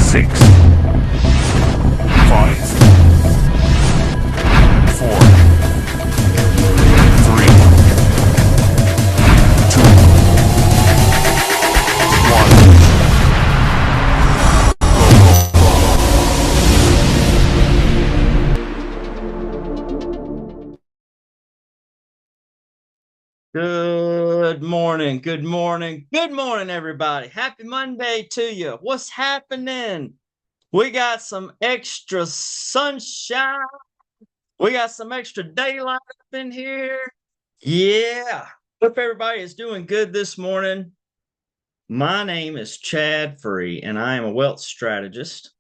6, 5, 4, 3, 2, 1. Good morning, good morning, good morning, everybody. Happy Monday to you. What's happening? We got some extra sunshine. We got some extra daylight up in here. Yeah. Hope everybody is doing good this morning. My name is Chad Free, and I am a wealth strategist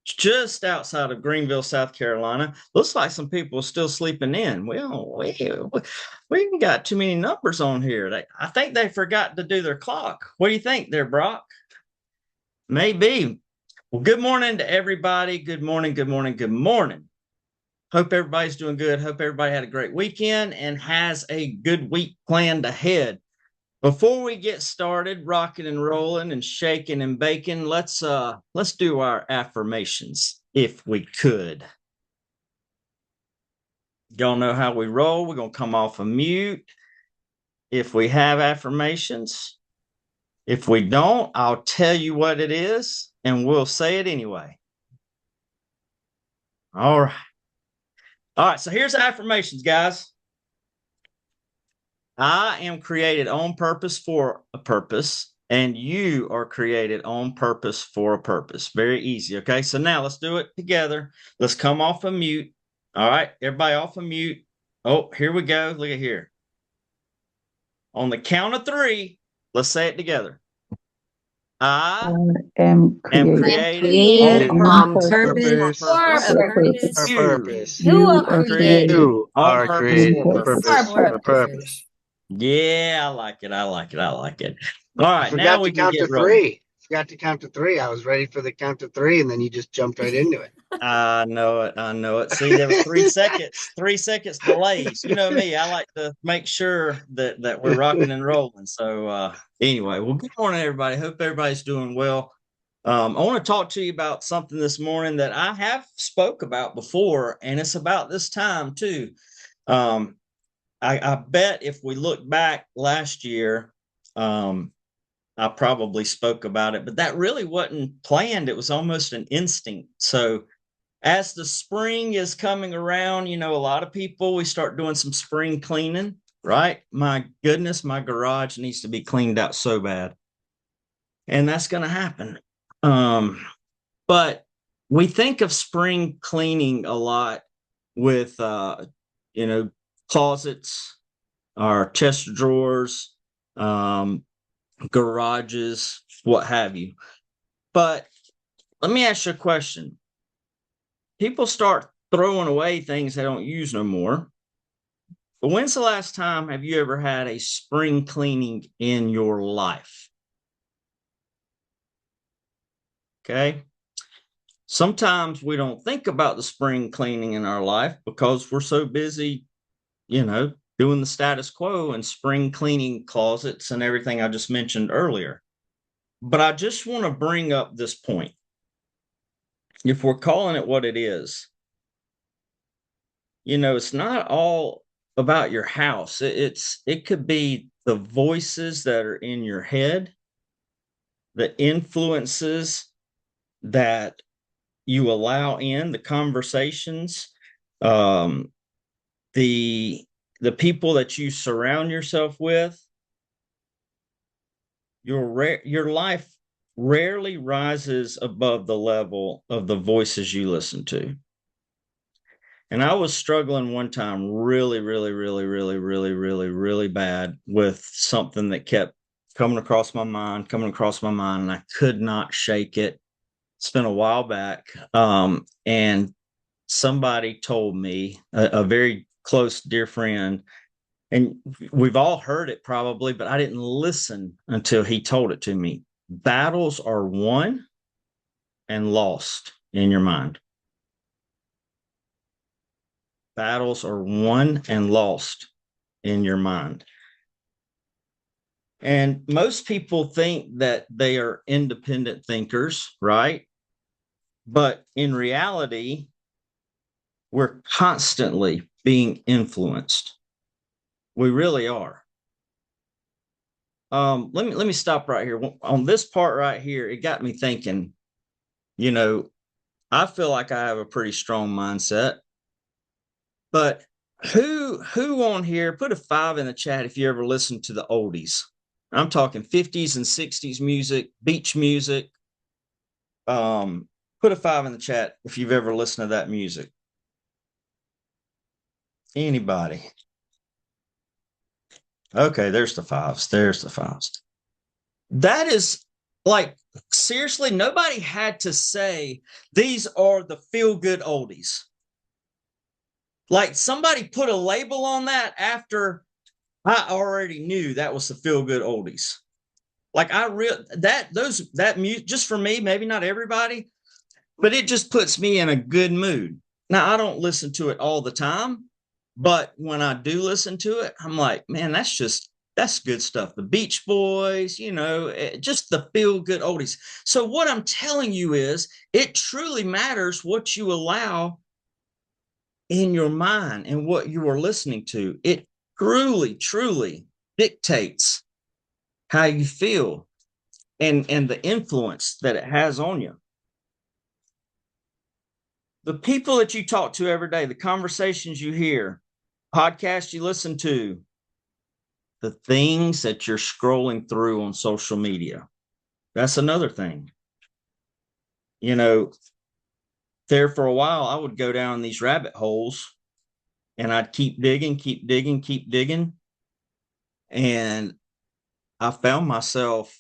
just outside of Greenville, South Carolina. Looks like some people are still sleeping in. Well, we ain't got too many numbers on here. I think they forgot to do their clock. What do you think there, Brock? Maybe. Well, good morning to everybody. Good morning, good morning, good morning. Hope everybody's doing good. Hope everybody had a great weekend and has a good week planned ahead. Before we get started rocking and rolling and shaking and baking, let's do our affirmations if we could. Y'all know how we roll. We're going to come off of mute if we have affirmations. If we don't, I'll tell you what it is and we'll say it anyway. All right. All right, so here's affirmations, guys. I am created on purpose for a purpose, and you are created on purpose for a purpose. Very easy, okay? So now let's do it together. Let's come off of mute. All right, everybody off of mute. Oh, here we go. Look at here. On the count of 3, let's say it together. I am created on purpose. You are created on purpose for a purpose. Yeah, I like it. I like it. I like it. All right, now we can count get to rolling. 3. Forgot to count to 3. I was ready for the count to 3, and then you just jumped right into it. I know it. I know it. See, there was 3 seconds. 3 seconds delays. You know me. I like to make sure that we're rocking and rolling. So anyway, well, good morning, everybody. Hope everybody's doing well. I want to talk to you about something this morning that I have spoke about before, and it's about this time too. I bet if we look back last year, I probably spoke about it, but that really wasn't planned. It was almost an instinct. So as the spring is coming around, you know, a lot of people, we start doing some spring cleaning, right? My goodness, my garage needs to be cleaned out so bad. And that's going to happen. But we think of spring cleaning a lot with, closets, our chest of drawers, garages, what have you. But let me ask you a question. People start throwing away things they don't use no more. But when's the last time have you ever had a spring cleaning in your life? Okay. Sometimes we don't think about the spring cleaning in our life because we're so busy, doing the status quo and spring cleaning closets and everything I just mentioned earlier. But I just want to bring up this point. If we're calling it what it is, it's not all about your house. It could be the voices that are in your head, the influences that you allow in, the conversations, the people that you surround yourself with. Your life rarely rises above the level of the voices you listen to. And I was struggling one time really, really, really, really, really, really, really bad with something that kept coming across my mind, and I could not shake it. It's been a while back. And somebody told me, a very close, dear friend, and we've all heard it probably, but I didn't listen until he told it to me. Battles are won and lost in your mind. Battles are won and lost in your mind. And most people think that they are independent thinkers, right? But in reality, we're constantly being influenced. We really are. Let me stop right here. On this part right here, it got me thinking, you know, I feel like I have a pretty strong mindset, but who on here, put a 5 in the chat if you ever listen to the oldies. I'm talking 50s and 60s music, beach music. Put a 5 in the chat if you've ever listened to that music. Anybody? Okay, there's the 5s. There's the 5s. That is like, seriously, nobody had to say these are the feel good oldies. Like, somebody put a label on that after I already knew that was the feel good oldies. Like, that music, just for me, maybe not everybody, but it just puts me in a good mood. Now, I don't listen to it all the time, but when I do listen to it, I'm like, man, that's good stuff. The Beach Boys, just the feel good oldies. So what I'm telling you is, it truly matters what you allow in your mind and what you are listening to. It truly, truly dictates how you feel and the influence that it has on you. The people that you talk to every day, the conversations you hear, podcasts you listen to, the things that you're scrolling through on social media. That's another thing. There for a while, I would go down these rabbit holes and I'd keep digging, keep digging, keep digging. And I found myself,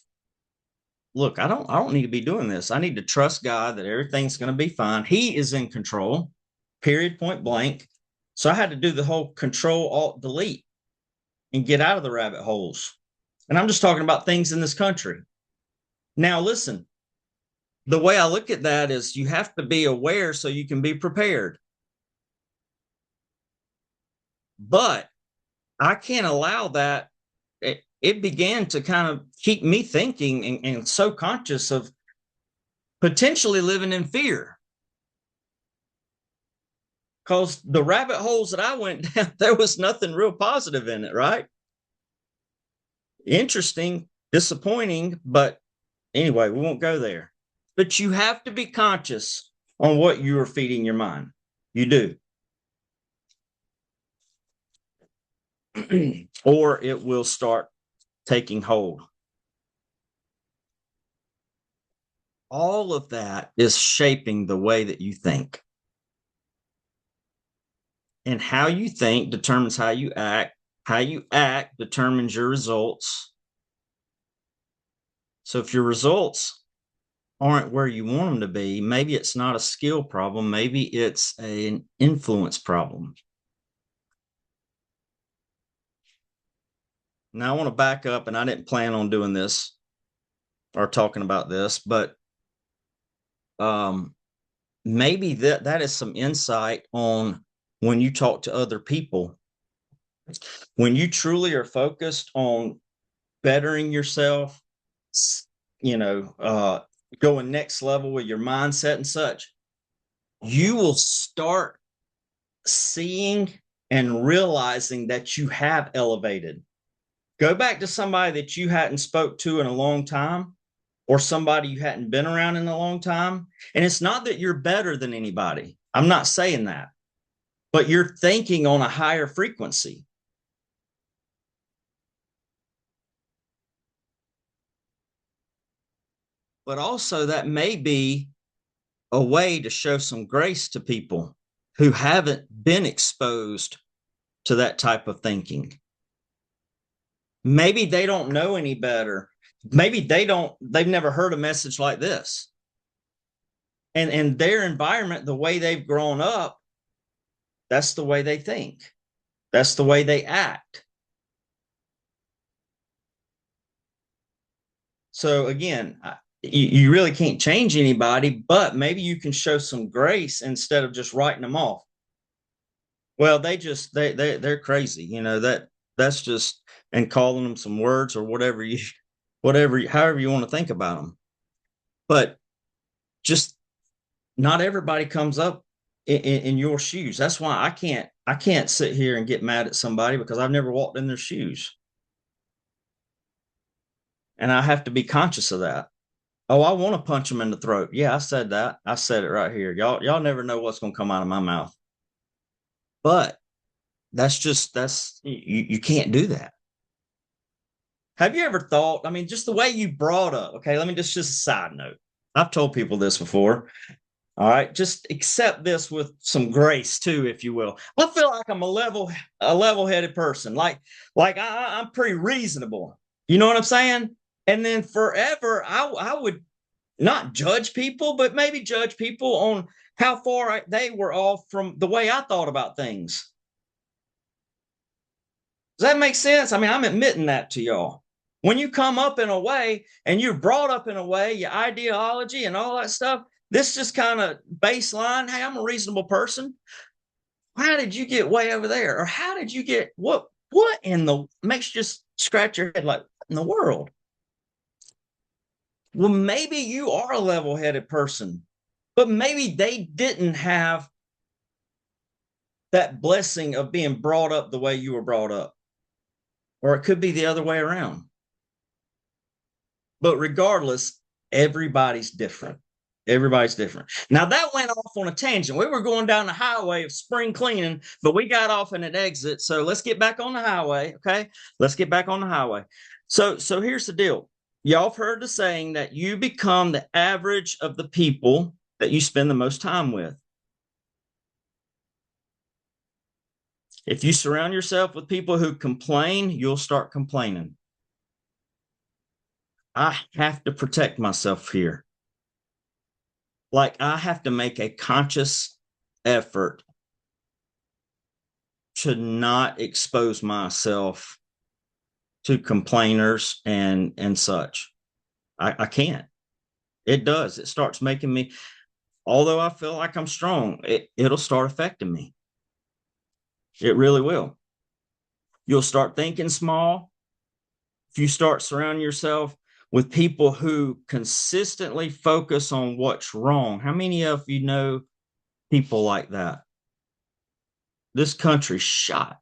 look, I don't need to be doing this. I need to trust God that everything's going to be fine. He is in control, period, point blank. So I had to do the whole control, alt, delete and get out of the rabbit holes. And I'm just talking about things in this country. Now, listen, the way I look at that is you have to be aware so you can be prepared. But I can't allow that. It began to kind of keep me thinking and so conscious of potentially living in fear. Because the rabbit holes that I went down, there was nothing real positive in it, right? Interesting, disappointing, but anyway, we won't go there. But you have to be conscious on what you are feeding your mind. You do. Or it will start taking hold. All of that is shaping the way that you think. And how you think determines how you act. How you act determines your results. So if your results aren't where you want them to be, maybe it's not a skill problem. Maybe it's an influence problem. Now I want to back up, and I didn't plan on doing this or talking about this, but maybe that is some insight on when you talk to other people. When you truly are focused on bettering yourself, going next level with your mindset and such, you will start seeing and realizing that you have elevated. Go back to somebody that you hadn't spoke to in a long time, or somebody you hadn't been around in a long time. And it's not that you're better than anybody. I'm not saying that, but you're thinking on a higher frequency. But also that may be a way to show some grace to people who haven't been exposed to that type of thinking. Maybe they don't know any better. Maybe they've never heard a message like this. And their environment, the way they've grown up, that's the way they think. That's the way they act. So again, you really can't change anybody, but maybe you can show some grace instead of just writing them off. Well, they're crazy, that's just, and calling them some words or however you want to think about them. But just not everybody comes up in your shoes. That's why I can't sit here and get mad at somebody because I've never walked in their shoes. And I have to be conscious of that. Oh, I want to punch them in the throat. Yeah, I said that. I said it right here. Y'all never know what's going to come out of my mouth. But that's you can't do that. Have you ever thought, I mean, just the way you brought up, okay, let me just a side note. I've told people this before. All right, just accept this with some grace too, if you will. I feel like I'm a level-headed person. Like I'm pretty reasonable. You know what I'm saying? And then forever, I would not judge people, but maybe judge people on how far they were off from the way I thought about things. Does that make sense? I mean, I'm admitting that to y'all. When you come up in a way and you're brought up in a way, your ideology and all that stuff, this just kind of baseline. Hey, I'm a reasonable person. How did you get way over there? Or how did you get what in the makes you just scratch your head like, what in the world? Well, maybe you are a level-headed person, but maybe they didn't have that blessing of being brought up the way you were brought up. Or it could be the other way around. But regardless, everybody's different. Everybody's different. Now that went off on a tangent. We were going down the highway of spring cleaning, but we got off in an exit. So let's get back on the highway. Okay. Let's get back on the highway. So here's the deal. Y'all have heard the saying that you become the average of the people that you spend the most time with. If you surround yourself with people who complain, you'll start complaining. I have to protect myself here. Like I have to make a conscious effort to not expose myself to complainers and such. I can't. It does. It starts making me, although I feel like I'm strong, it'll start affecting me. It really will. You'll start thinking small. If you start surrounding yourself with people who consistently focus on what's wrong, how many of you know people like that? This country's shot.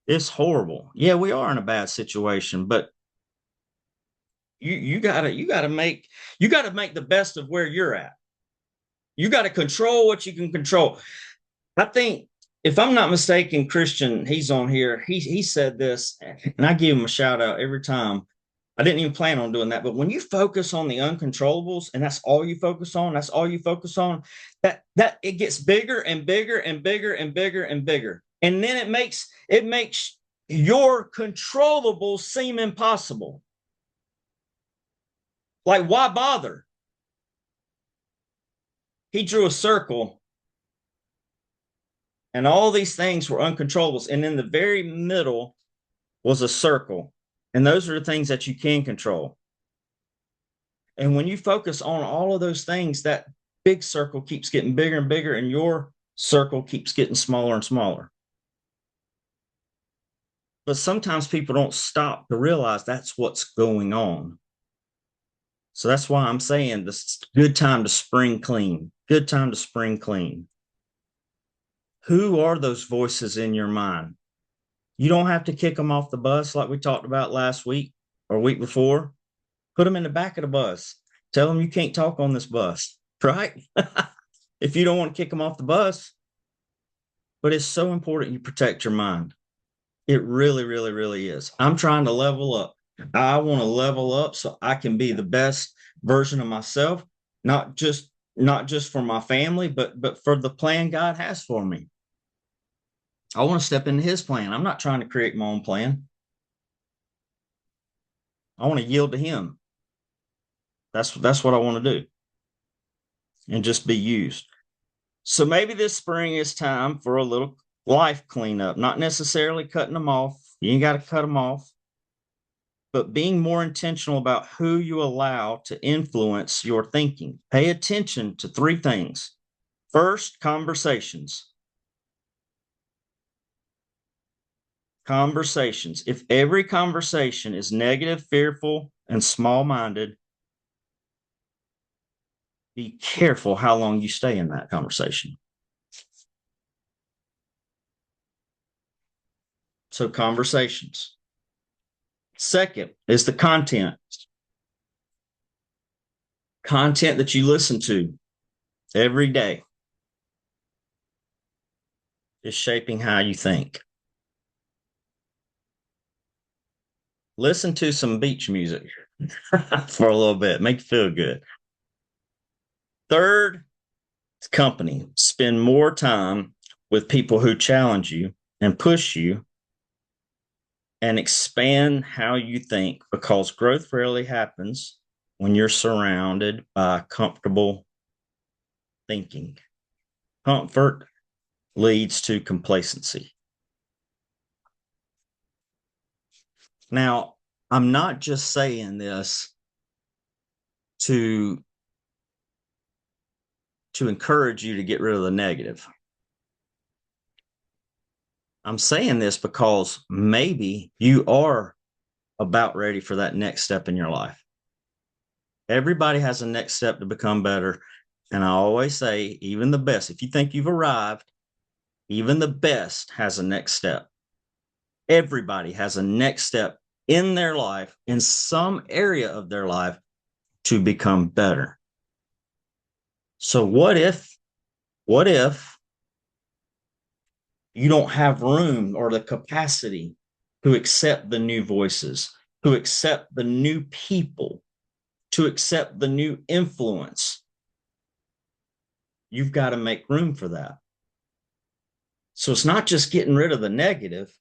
It's horrible. Yeah, we are in a bad situation, but you gotta make the best of where you're at. You got to control what you can control. I think if I'm not mistaken, Christian, he's on here. He said this, and I give him a shout out every time. I didn't even plan on doing that, but when you focus on the uncontrollables and that's all you focus on, that it gets bigger and bigger and bigger and bigger and bigger. And then it makes your controllables seem impossible. Like, why bother? He drew a circle and all these things were uncontrollables. And in the very middle was a circle. And those are the things that you can control. And when you focus on all of those things, that big circle keeps getting bigger and bigger, and your circle keeps getting smaller and smaller. But sometimes people don't stop to realize that's what's going on. So that's why I'm saying this is a good time to spring clean. Good time to spring clean. Who are those voices in your mind? You don't have to kick them off the bus like we talked about last week or week before. Put them in the back of the bus. Tell them you can't talk on this bus, right? If you don't want to kick them off the bus. But it's so important you protect your mind. It really, really, really is. I'm trying to level up. I want to level up so I can be the best version of myself, not just for my family, but for the plan God has for me. I want to step into his plan. I'm not trying to create my own plan. I want to yield to him. That's what I want to do. And just be used. So maybe this spring is time for a little life cleanup, not necessarily cutting them off. You ain't got to cut them off, but being more intentional about who you allow to influence your thinking. Pay attention to three things. First, conversations. Conversations. If every conversation is negative, fearful, and small-minded, be careful how long you stay in that conversation. So, conversations. Second is the content. Content that you listen to every day is shaping how you think. Listen to some beach music for a little bit, make you feel good. Third, company. Spend more time with people who challenge you and push you and expand how you think, because growth rarely happens when you're surrounded by comfortable thinking. Comfort leads to complacency. Now, I'm not just saying this to encourage you to get rid of the negative. I'm saying this because maybe you are about ready for that next step in your life. Everybody has a next step to become better. And I always say, even the best, if you think you've arrived, even the best has a next step. Everybody has a next step in their life, in some area of their life, to become better. So what if you don't have room or the capacity to accept the new voices, to accept the new people, to accept the new influence? You've got to make room for that. So it's not just getting rid of the negative,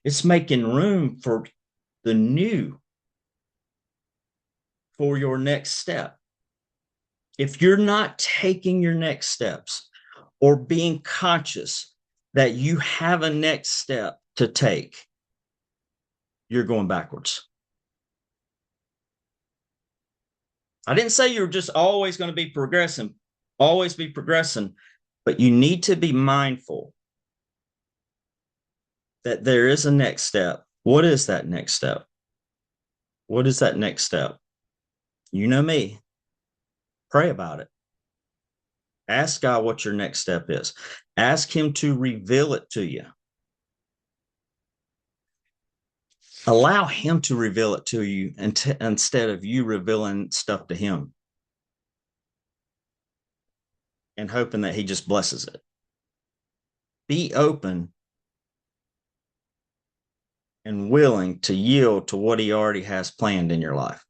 it's making room for the new, for your next step. If you're not taking your next steps or being conscious that you have a next step to take, you're going backwards. I didn't say you're just always going to be progressing, but you need to be mindful that there is a next step. What is that next step? What is that next step? You know me. Pray about it. Ask God what your next step is. Ask Him to reveal it to you. Allow Him to reveal it to you instead of you revealing stuff to Him and hoping that He just blesses it. Be open and willing to yield to what He already has planned in your life.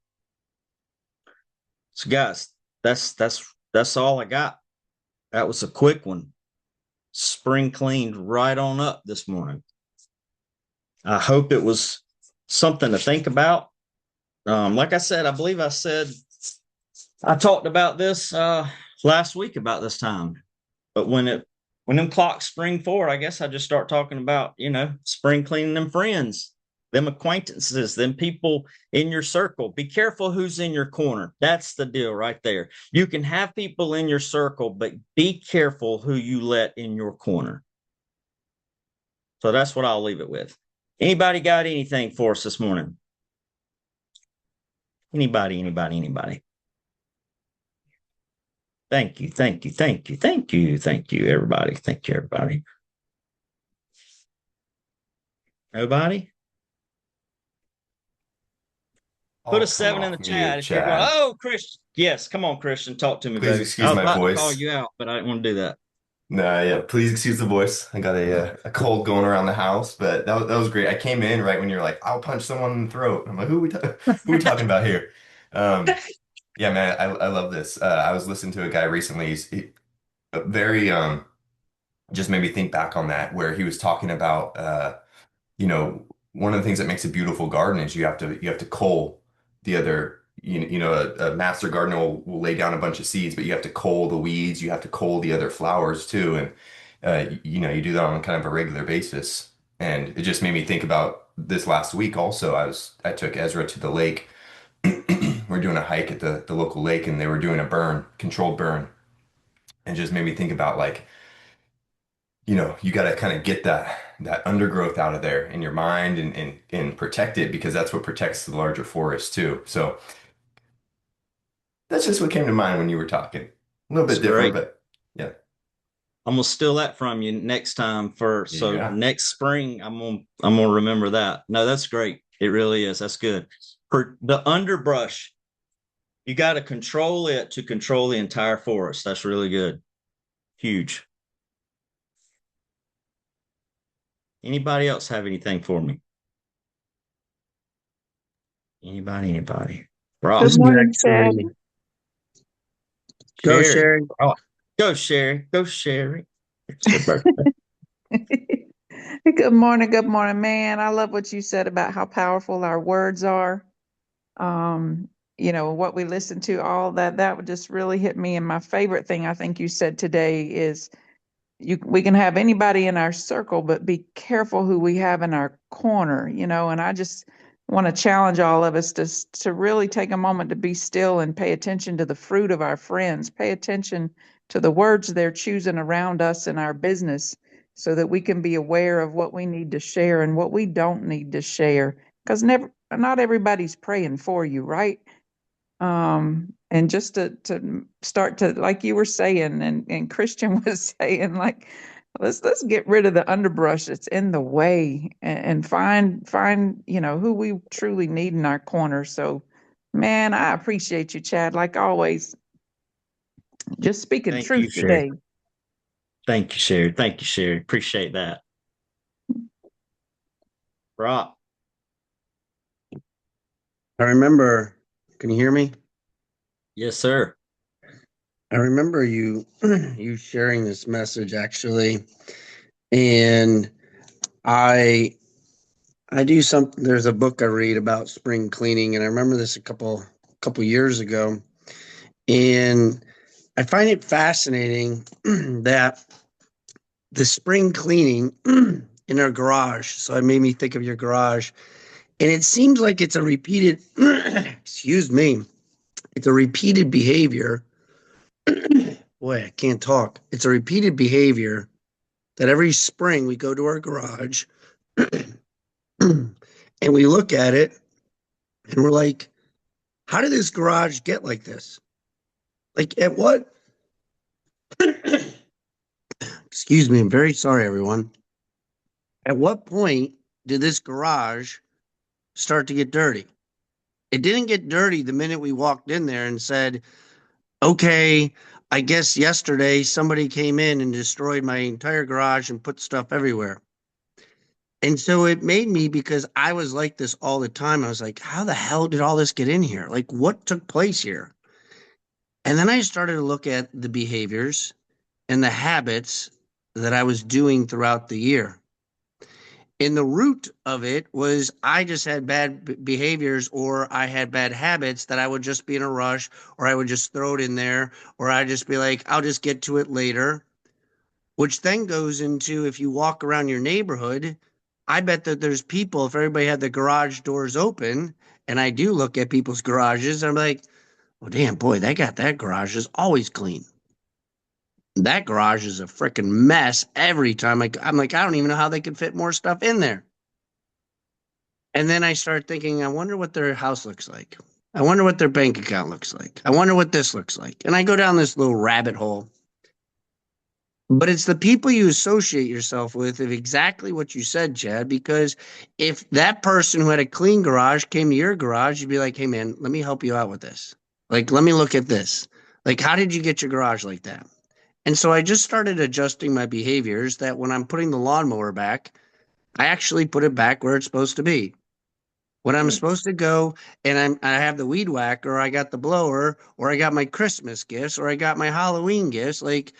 So, guys, that's all I got. That was a quick one. Spring cleaned right on up this morning. I hope it was something to think about. Like I said, I believe I talked about this last week about this time. But when them clocks spring forward, I guess I just start talking about, spring cleaning them friends, them acquaintances, them people in your circle. Be careful who's in your corner. That's the deal right there. You can have people in your circle, but be careful who you let in your corner. So that's what I'll leave it with. Anybody got anything for us this morning? Anybody? Thank you, everybody. Thank you, everybody. Nobody? Put a 7 in the chat if you're going, oh, Christian. Yes, come on, Christian. Talk to me, Please baby. excuse I was my about to call voice. you out, but I didn't want to do that. Nah, yeah, please excuse the voice. I got a cold going around the house, but that was great. I came in right when you're like, I'll punch someone in the throat. I'm like, who are we talking about here? Yeah, man, I love this. I was listening to a guy recently. He very just made me think back on that, where he was talking about you know, one of the things that makes a beautiful garden is you have to cull the other, a master gardener will lay down a bunch of seeds, but you have to cull the weeds, you have to cull the other flowers too. And you do that on kind of a regular basis. And it just made me think about this last week also. I took Ezra to the lake. We're doing a hike at the local lake, and they were doing a controlled burn. And just made me think about, like, you got to kind of get that undergrowth out of there in your mind, and protect it, because that's what protects the larger forest too. So That's just what came to mind when you were talking. A little It's bit different, great. but yeah. I'm gonna steal that from you next time so Yeah. next spring I'm gonna remember that. No, that's great. It really is. That's good. For the underbrush, you got to control it to control the entire forest. That's really good. Huge. Anybody else have anything for me? Anybody? Good Ross, This is morning, Chad. actually go, Sherry. Sherry. Oh, go, Sherry. Go, Sherry. It's her birthday. Good morning, man. I love what you said about how powerful our words are. Um, what we listen to, all that, that would just really hit me. And my favorite thing I think you said today is we can have anybody in our circle, but be careful who we have in our corner, and I just want to challenge all of us to really take a moment to be still and pay attention to the fruit of our friends, pay attention to the words they're choosing around us in our business so that we can be aware of what we need to share and what we don't need to share. Because not everybody's praying for you, right? And just to start to, like you were saying, and Christian was saying, like, let's get rid of the underbrush that's in the way, and find who we truly need in our corner. So, man, I appreciate you, Chad, like always, just speaking Thank you, truth Sherry. today. Thank you, Sherry. Thank you, Sherry. Appreciate that. Rock. I remember. Can you hear me? Yes, sir. I remember you you sharing this message actually, and I I do something. There's a book I read about spring cleaning, and I remember this a couple years ago, and I find it fascinating that the spring cleaning in our garage. So it made me think of your garage, and it seems like it's a repeated. Excuse me. It's a repeated behavior. Boy, I can't talk. It's a repeated behavior that every spring we go to our garage and we look at it and we're like, how did this garage get like this? Like, at what? Excuse me. I'm very sorry, everyone. At what point did this garage start to get dirty? It didn't get dirty the minute we walked in there and said, okay, I guess yesterday somebody came in and destroyed my entire garage and put stuff everywhere. And so it made me, because I was like this all the time. I was like, how the hell did all this get in here? Like, what took place here? And then I started to look at the behaviors and the habits that I was doing throughout the year. And the root of it was I just had bad behaviors, or I had bad habits that I would just be in a rush, or I would just throw it in there, or I'd just be like, I'll just get to it later. Which then goes into, if you walk around your neighborhood, I bet that there's people, if everybody had the garage doors open, and I do look at people's garages, I'm like, well, damn, boy, that garage is always clean. That garage is a freaking mess every time. I'm like, I don't even know how they could fit more stuff in there. And then I start thinking, I wonder what their house looks like. I wonder what their bank account looks like. I wonder what this looks like. And I go down this little rabbit hole. But it's the people you associate yourself with of exactly what you said, Chad, because if that person who had a clean garage came to your garage, you'd be like, hey, man, let me help you out with this. Like, let me look at this. Like, how did you get your garage like that? And so I just started adjusting my behaviors that when I'm putting the lawnmower back, I actually put it back where it's supposed to be. When I'm supposed to go and I have the weed whacker, or I got the blower, or I got my Christmas gifts, or I got my Halloween gifts, like,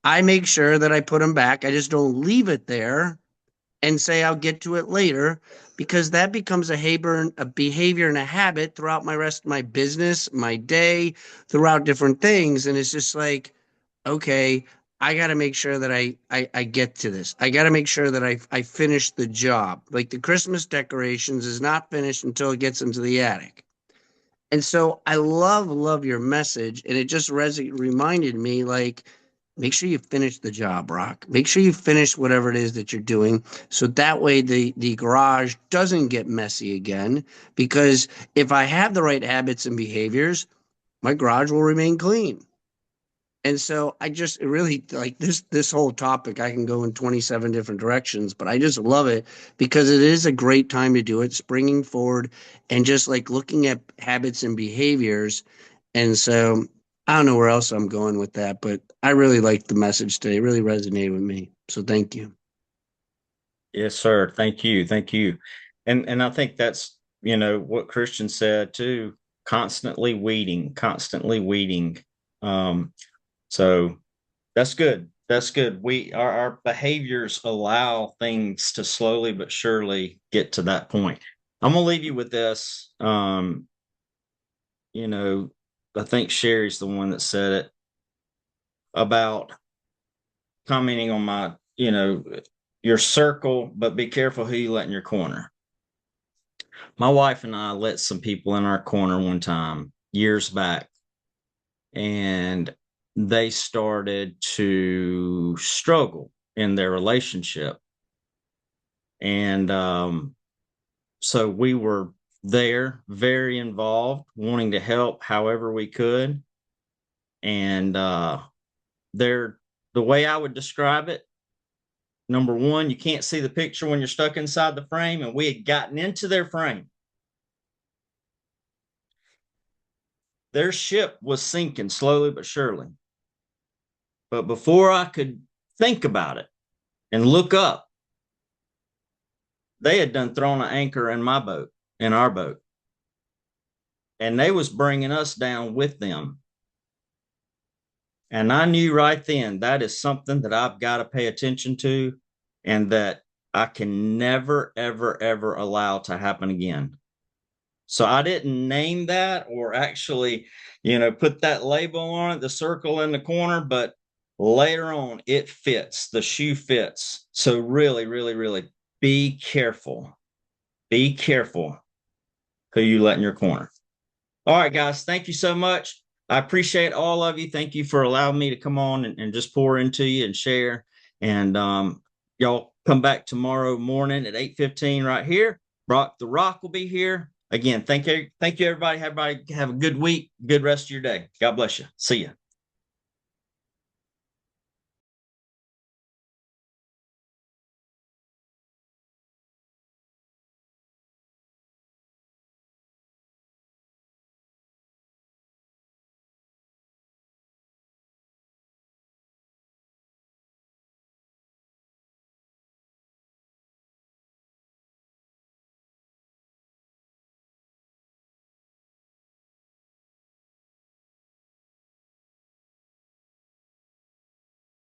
I make sure that I put them back. I just don't leave it there and say I'll get to it later, because that becomes a behavior and a habit throughout my rest of my business, my day, throughout different things. And it's just like, okay, I got to make sure that I get to this. I got to make sure that I finish the job. Like the Christmas decorations is not finished until it gets into the attic. And so I love your message. And it just reminded me, like, make sure you finish the job, Rock. Make sure you finish whatever it is that you're doing. So that way the garage doesn't get messy again. Because if I have the right habits and behaviors, my garage will remain clean. And so I just really like this whole topic. I can go in 27 different directions, but I just love it because it is a great time to do it, springing forward and just like looking at habits and behaviors. And so I don't know where else I'm going with that, but I really liked the message today. It really resonated with me. So thank you. Yes, sir. Thank you. Thank you. And I think that's, what Christian said too, constantly weeding, constantly weeding. So that's good. That's good. Our behaviors allow things to slowly but surely get to that point. I'm gonna leave you with this. You know, I think Sherry's the one that said it about commenting on my, your circle, but be careful who you let in your corner. My wife and I let some people in our corner one time years back, and they started to struggle in their relationship. And so we were there, very involved, wanting to help however we could. And they're the way I would describe it. Number one, you can't see the picture when you're stuck inside the frame, and we had gotten into their frame. Their ship was sinking slowly but surely. But before I could think about it and look up, they had done thrown an anchor in my boat, in our boat. And they was bringing us down with them. And I knew right then that is something that I've got to pay attention to and that I can never, ever, ever allow to happen again. So I didn't name that or actually, put that label on it, the circle in the corner, but later on it fits, the shoe fits. So really, really, really be careful. Be careful who you let in your corner. All right, guys, thank you so much. I appreciate all of you. Thank you for allowing me to come on and just pour into you and share. And y'all come back tomorrow morning at 8:15 right here. Brock the Rock will be here. Again, thank you, everybody. Everybody have a good week, good rest of your day. God bless you. See you.